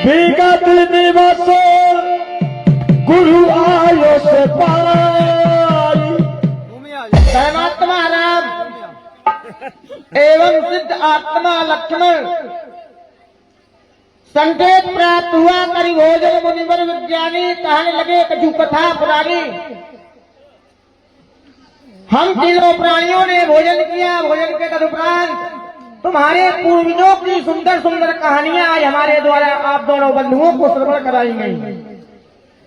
विगत दिवस गुरु आयो से पाई। धर्मात्मा राम एवं सिद्ध आत्मा लक्ष्मण संकेत प्राप्त हुआ। करी भोजन मुनिवर विज्ञानी कहने लगे कछु कथा पुरानी। हम तीनों प्राणियों ने भोजन किया। भोजन के तदुपरांत तुम्हारे पूर्वजों की सुंदर सुंदर कहानियां आज हमारे द्वारा आप दोनों बंधुओं को श्रवण कराई गई।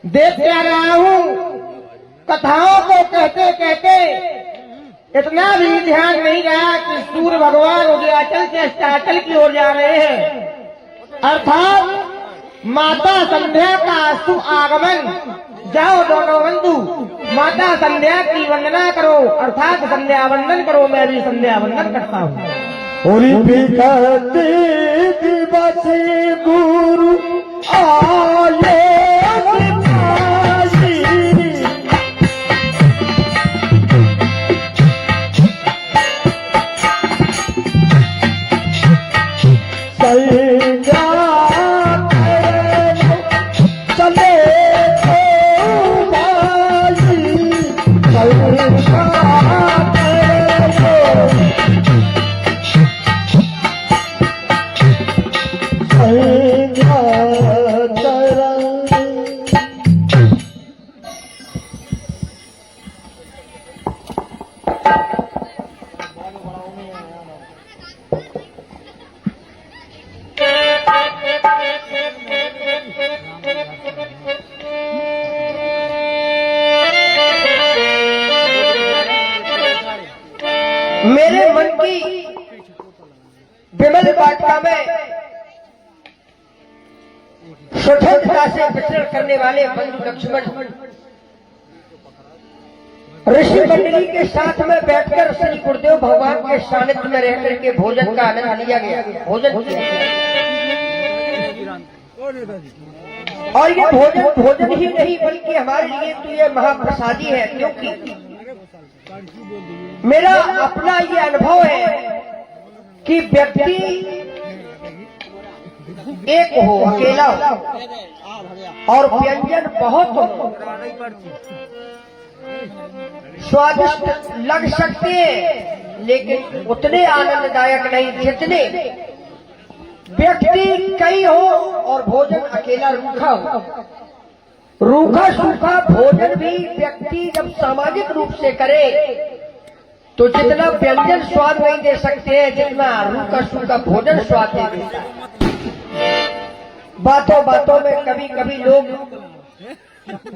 देख क्या रहा हूं कथाओं को कहते कहते इतना भी ध्यान नहीं रहा कि सूर्य भगवान उदयाचल से अस्ताचल की ओर जा रहे हैं, अर्थात माता संध्या का शुभ आगमन। जाओ दोनों बंधु माता संध्या की वंदना करो, अर्थात संध्या वंदन करो। मैं भी संध्या वंदन करता हूँ। विगत दिवस गुरु आयो मेरे मन की विमल वाटिका में स्वतंत्रता से विचरण करने वाले बंधु लक्ष्मण ऋषि मंडली के साथ में बैठकर श्री गुरुदेव भगवान के सानिध्य में रहकर के भोजन का आनंद लिया गया। भोजन किया और ये भोजन ही नहीं बल्कि हमारे लिए तो ये महाप्रसादी है, क्योंकि मेरा अपना ये अनुभव है कि व्यक्ति एक हो, अकेला हो और व्यंजन बहुत हो, स्वादिष्ट लग सकते हैं लेकिन उतने आनंददायक नहीं जितने व्यक्ति कई हो और भोजन अकेला रूखा हो। रूखा सूखा भोजन भी व्यक्ति जब सामाजिक रूप से करे तो जितना व्यंजन स्वाद नहीं दे सकते हैं जितना रूखा सूखा भोजन स्वाद दे देता है। बातों बातों में कभी कभी लोग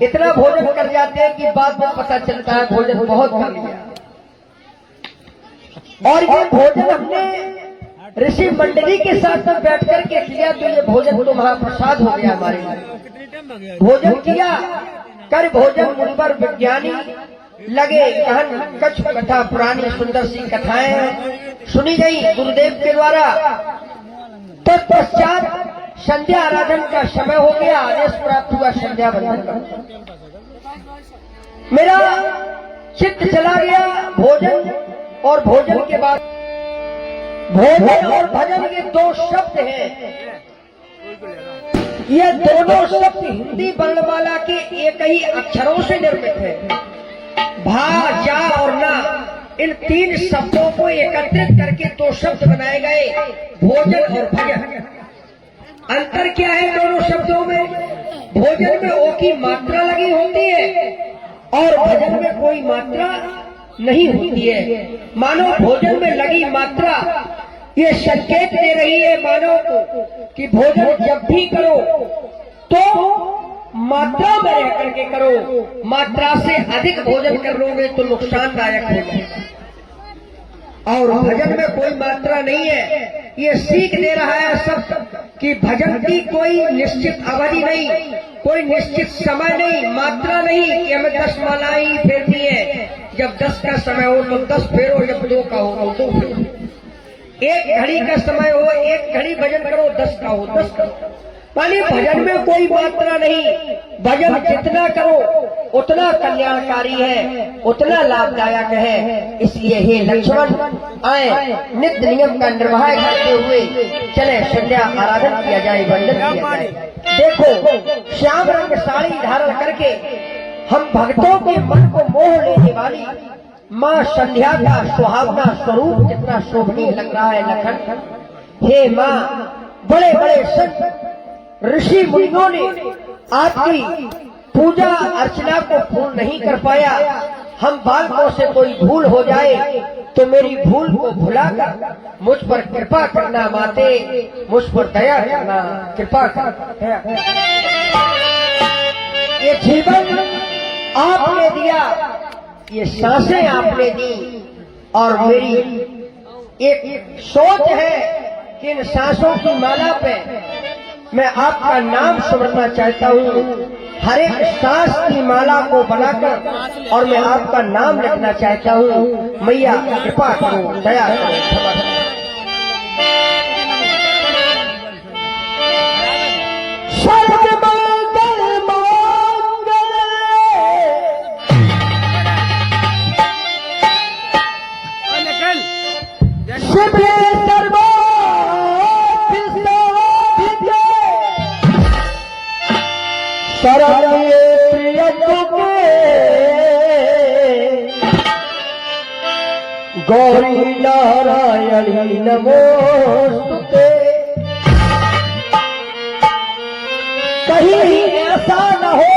इतना भोजन कर जाते हैं कि बाद में पता चलता है भोजन बहुत कर लिया। और ये भोजन हमने ऋषि मंडली के साथ में बैठ करके किया तो ये भोजन तो महाप्रसाद हो गया हमारे लिए। भोजन किया कर भोजन मुनिवर विज्ञानी लगे कहन कछ कथा पुरानी सुंदर सी कथाएं सुनी गई गुरुदेव के द्वारा। तत्पश्चात संध्या आराधन का समय हो गया। आदेश प्राप्त हुआ संध्या वंदन का। मेरा चित्त चला गया भोजन और भोजन के बाद भोजन और भजन ये दो शब्द हैं। ये दोनों शब्द हिंदी वर्णमाला के एक ही अक्षरों से निर्मित है। भा जा और ना इन तीन शब्दों को एकत्रित करके दो शब्द बनाए गए, भोजन और भजन। अंतर क्या है दोनों शब्दों में? भोजन में ओ की मात्रा लगी होती है और भजन में कोई मात्रा नहीं होती है। मानो भोजन में लगी मात्रा ये संकेत दे रही है मानो कि भोजन जब भी करो तो मात्रा में रह करके करो। मात्रा से अधिक भोजन करोगे तो नुकसानदायक होगा। और भजन में कोई मात्रा नहीं है। ये सीख दे रहा है सब कि भजन की कोई निश्चित अवधि नहीं, कोई निश्चित समय नहीं, मात्रा नहीं कि हमें 10 मालाएं ही फेरनी है। जब 10 का समय हो तो 10 फेरो, जब 2 का हो तो 2 फेरो। 1 घड़ी का समय हो 1 घड़ी भजन करो, 10 का हो 10 करो। मानी भजन में कोई मात्रा नहीं। भजन जितना करो उतना कल्याणकारी है, उतना लाभदायक है। इसलिए हे लक्ष्मण आए नित्य नियम का निर्वाह करते हुए चले संध्या आराधन किया जाए, वंदन किया जाए। देखो श्याम रंग साड़ी धारण करके हम भक्तों के मन को मोह लेने वाली माँ संध्या का सुहावना स्वरूप कितना शोभनीय लग रहा है लखन। हे माँ, बड़े बड़े संत ऋषि मुनियों ने आपकी पूजा अर्चना को पूर्ण नहीं कर पाया। हम बालकों से कोई भूल हो जाए तो मेरी भूल को भुलाकर मुझ पर कृपा करना माते, मुझ पर दया करना, कृपा करना। ये जीवन आपने दिया, ये सांसें आपने दी, और मेरी एक सोच है कि इन सांसों की माला पे मैं आपका नाम सुनना चाहता हूँ। हर एक सांस की माला को बनाकर और मैं आपका नाम लिखना चाहता हूँ। मैया कृपा करो, दया करो, क्षमा करो। सर्व मंगल मांगल्ये शिवे सर्वार्थ साधिके शरण्ये त्र्यंबके गौरी नारायणी नमोस्तुते। कहीं ऐसा न हो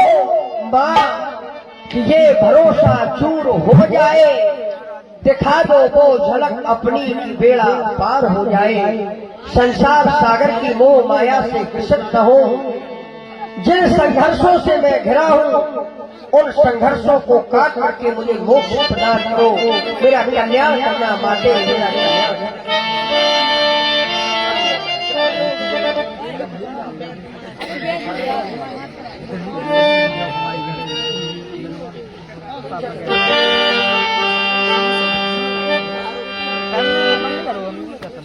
माँ कि ये भरोसा चूर हो जाए, दिखा दो वो झलक अपनी की बेड़ा पार हो जाए। संसार सागर की मोह माया से ग्रसित न हो। जिन संघर्षों से मैं घिरा हूँ उन संघर्षों को काट करके मुझे मोक्ष प्रदान करो। मेरा कल्याण करना माते, मेरा कल्याण करना। Thank you.